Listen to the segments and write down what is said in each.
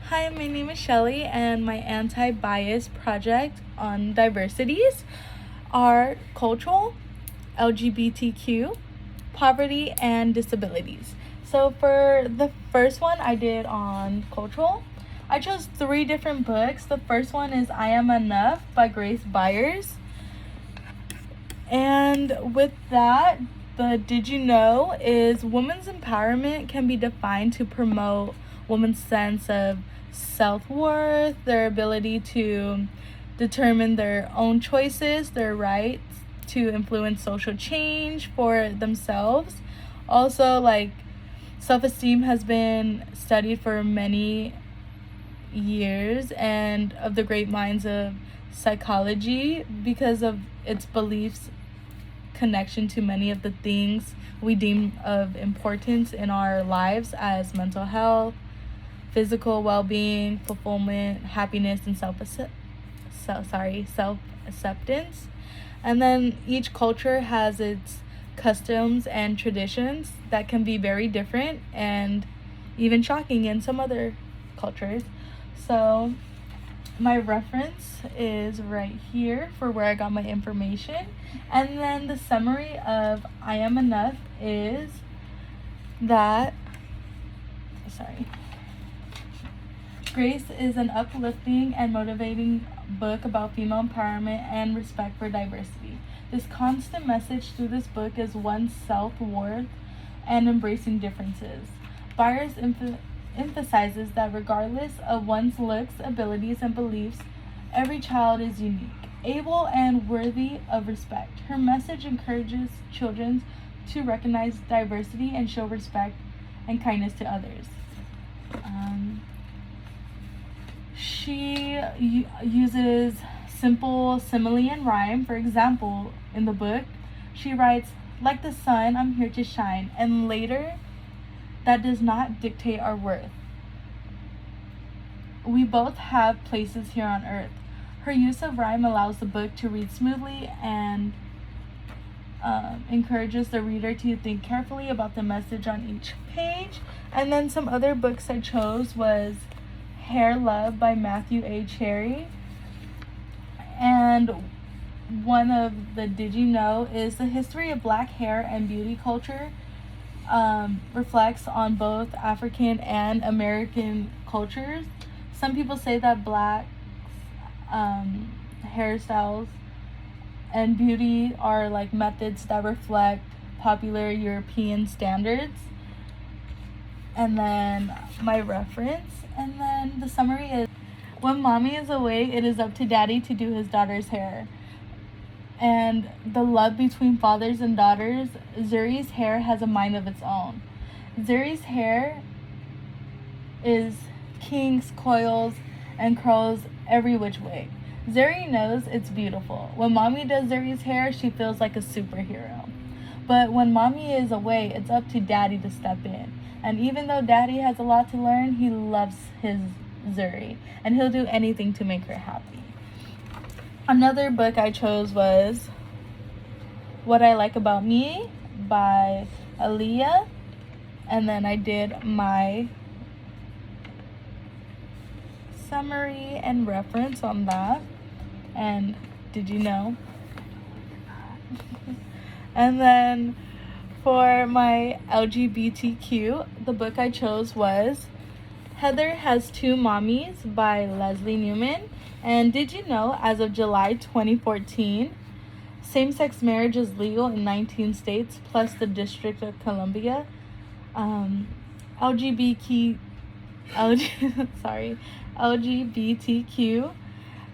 Hi, my name is Shelly, and my anti-bias project on diversities are cultural, LGBTQ, poverty, and disabilities. So for the first one I did on cultural, I chose 3 different books. The first one is I Am Enough by Grace Byers. And with that, the Did You Know is women's empowerment can be defined to promote women's sense of self-worth, their ability to determine their own choices, their rights to influence social change for themselves. Also, self-esteem has been studied for many years and of the great minds of psychology because of its beliefs connection to many of the things we deem of importance in our lives as mental health, physical well-being, fulfillment, happiness, and self-acceptance. And then each culture has its customs and traditions that can be very different and even shocking in some other cultures. So my reference is right here for where I got my information. And then the summary of I Am Enough is that, Grace is an uplifting and motivating book about female empowerment and respect for diversity. This constant message through this book is one's self-worth and embracing differences. Byers emphasizes that regardless of one's looks, abilities, and beliefs, every child is unique, able, and worthy of respect. Her message encourages children to recognize diversity and show respect and kindness to others. She uses simple simile and rhyme. For example, in the book, she writes, "Like the sun, I'm here to shine," and later, "That does not dictate our worth. We both have places here on earth." Her use of rhyme allows the book to read smoothly and encourages the reader to think carefully about the message on each page. And then some other books I chose was Hair Love by Matthew A. Cherry. And one of the Did You Know is the history of black hair and beauty culture reflects on both African and American cultures. Some people say that black hairstyles and beauty are like methods that reflect popular European standards. And then my reference, and then the summary is, when mommy is away, it is up to daddy to do his daughter's hair. And the love between fathers and daughters, Zuri's hair has a mind of its own. Zuri's hair is kinks, coils, and curls every which way. Zuri knows it's beautiful. When mommy does Zuri's hair, she feels like a superhero. But when mommy is away, it's up to daddy to step in. And even though daddy has a lot to learn, he loves his Zuri, and he'll do anything to make her happy. Another book I chose was What I Like About Me by Aaliyah. And then I did my summary and reference on that. And Did You Know? And then for my LGBTQ, the book I chose was Heather Has Two Mommies by Leslie Newman. And did you know, as of July 2014, same-sex marriage is legal in 19 states plus the District of Columbia. LGBTQ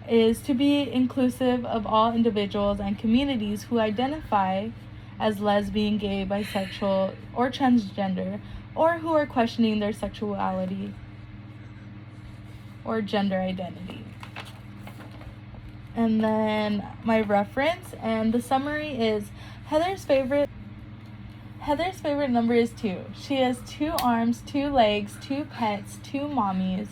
is to be inclusive of all individuals and communities who identify as lesbian, gay, bisexual, or transgender, or who are questioning their sexuality or gender identity. And then my reference and the summary is Heather's favorite number is 2. She has 2 arms, 2 legs, 2 pets, 2 mommies.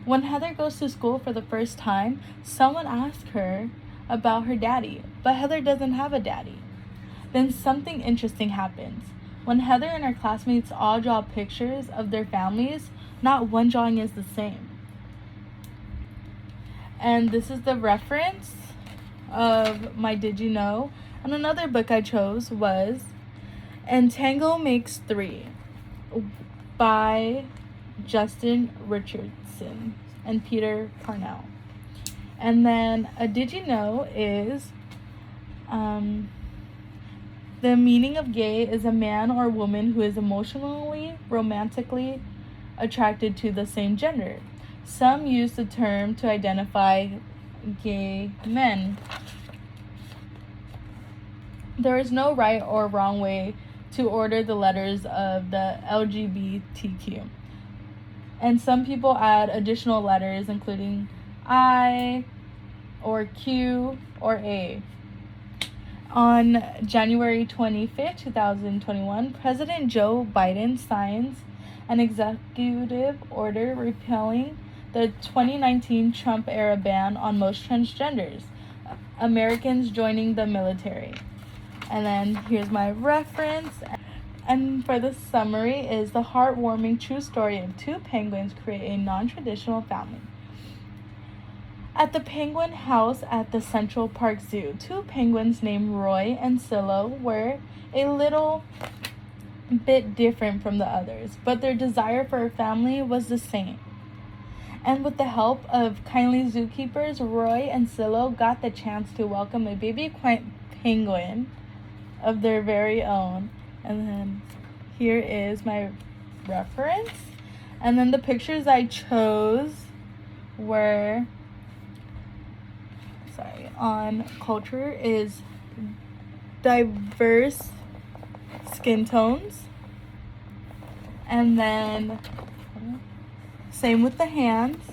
When Heather goes to school for the first time, someone asks her about her daddy, but Heather doesn't have a daddy. Then something interesting happens. When Heather and her classmates all draw pictures of their families, Not one drawing is the same. And this is the reference of my Did You Know? And another book I chose was And Tango Makes Three by Justin Richardson and Peter Parnell. And then a Did You Know is the meaning of gay is a man or woman who is emotionally, romantically attracted to the same gender. Some use the term to identify gay men. There is no right or wrong way to order the letters of the LGBTQ. And some people add additional letters, including I or Q or A. On January 25th, 2021, President Joe Biden signs an executive order repealing the 2019 Trump-era ban on most transgenders, Americans joining the military. And then here's my reference. And for the summary is the heartwarming true story of two penguins create a non-traditional family. At the Penguin House at the Central Park Zoo, two penguins named Roy and Silo were a little bit different from the others, but their desire for a family was the same. And with the help of kindly zookeepers, Roy and Silo got the chance to welcome a baby penguin of their very own. And then here is my reference. And then the pictures I chose were on culture is diverse skin tones, and then same with the hands,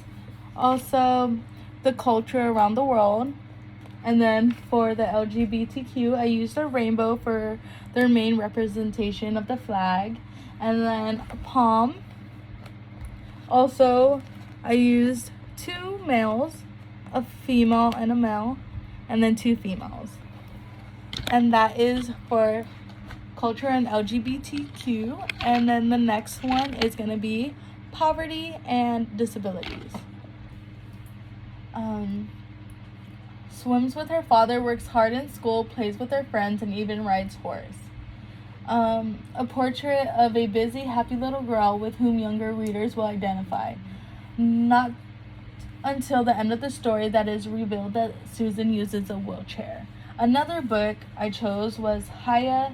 also the culture around the world. And then for the LGBTQ, I used a rainbow for their main representation of the flag, and then palm. Also I used two males, a female and a male, and then two females. And that is for culture and LGBTQ. And then the next one is going to be poverty and disabilities. Swims with her father, works hard in school, plays with her friends, and even rides horse. A portrait of a busy, happy little girl with whom younger readers will identify. Not until the end of the story that is revealed that Susan uses a wheelchair. Another book I chose was Haya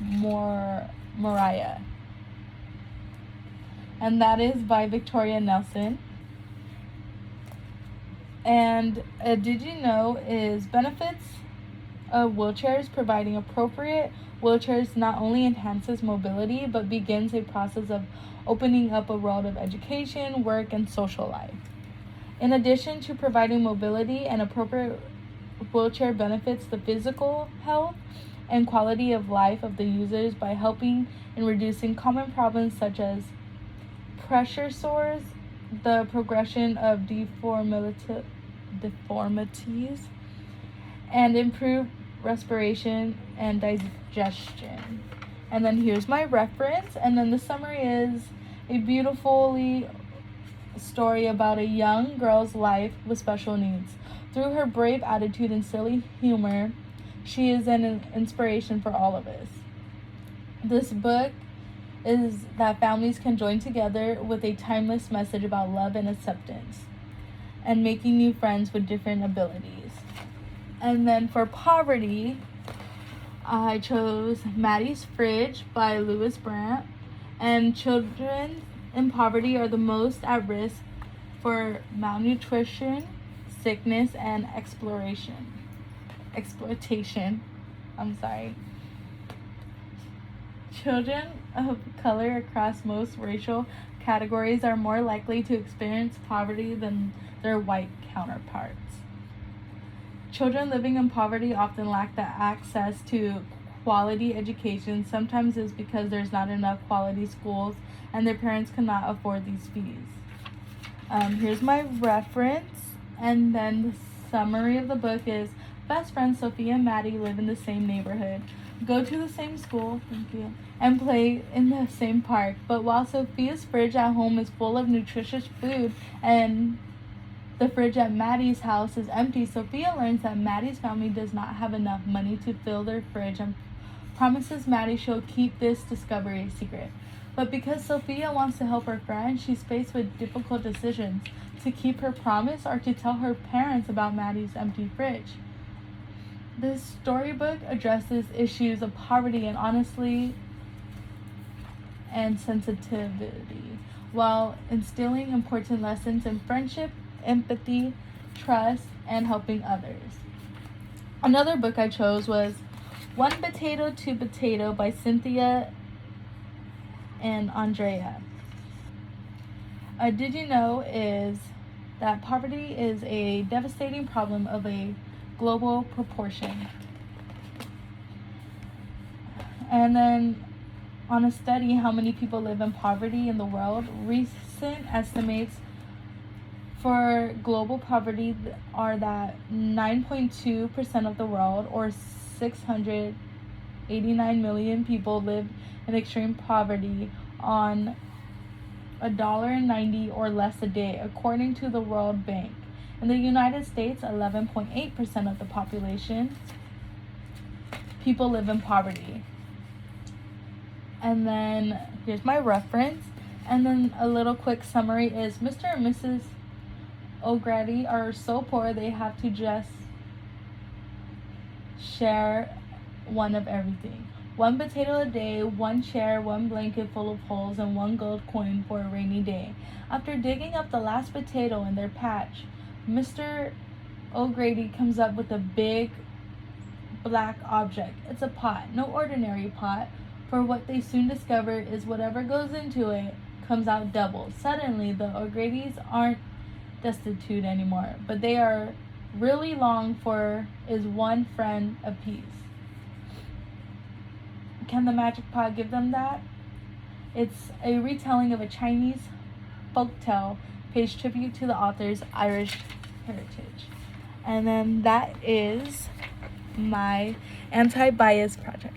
Moriah, and that is by Victoria Nelson. And Did You Know is benefits of wheelchairs. Providing appropriate wheelchairs not only enhances mobility but begins a process of opening up a world of education, work, and social life. In addition to providing mobility, and appropriate wheelchair benefits the physical health and quality of life of the users by helping in reducing common problems such as pressure sores, the progression of deformities, and improve respiration and digestion. And then here's my reference. And then the summary is a beautifully story about a young girl's life with special needs. Through her brave attitude and silly humor, she is an inspiration for all of us. This book is that families can join together with a timeless message about love and acceptance and making new friends with different abilities. And then for poverty, I chose Maddie's Fridge by Lewis Brandt. And children in poverty are the most at risk for malnutrition, sickness, and exploitation. Children of color across most racial categories are more likely to experience poverty than their white counterparts. Children living in poverty often lack the access to quality education. Sometimes it's because there's not enough quality schools and their parents cannot afford these fees. Here's my reference, and then the summary of the book is best friends Sophia and Maddie live in the same neighborhood. go to the same school, thank you, and play in the same park. But while Sophia's fridge at home is full of nutritious food and the fridge at Maddie's house is empty, Sophia learns that Maddie's family does not have enough money to fill their fridge and promises Maddie she'll keep this discovery a secret. But because Sophia wants to help her friend, she's faced with difficult decisions: to keep her promise or to tell her parents about Maddie's empty fridge. This storybook addresses issues of poverty and honesty and sensitivity, while instilling important lessons in friendship, empathy, trust, and helping others. Another book I chose was One Potato, Two Potato by Cynthia and Andrea. Did you know is that poverty is a devastating problem of a global proportion. And then on a study how many people live in poverty in the world, recent estimates for global poverty are that 9.2% of the world, or 689 million people, live in extreme poverty on $1.90 or less a day, according to the World Bank. In the United States, 11.8% of the population people live in poverty. And then here's my reference. And then a little quick summary is Mr. and Mrs. O'Grady are so poor they have to just share one of everything. One potato a day, one chair, one blanket full of holes, and one gold coin for a rainy day. After digging up the last potato in their patch, Mr. O'Grady comes up with a big black object. It's a pot, no ordinary pot, for what they soon discover is whatever goes into it comes out double. Suddenly, the O'Gradys aren't destitute anymore, but they are really long for is one friend apiece. Can the magic pot give them that? It's a retelling of a Chinese folktale, pays tribute to the author's Irish heritage. And then that is my anti-bias project.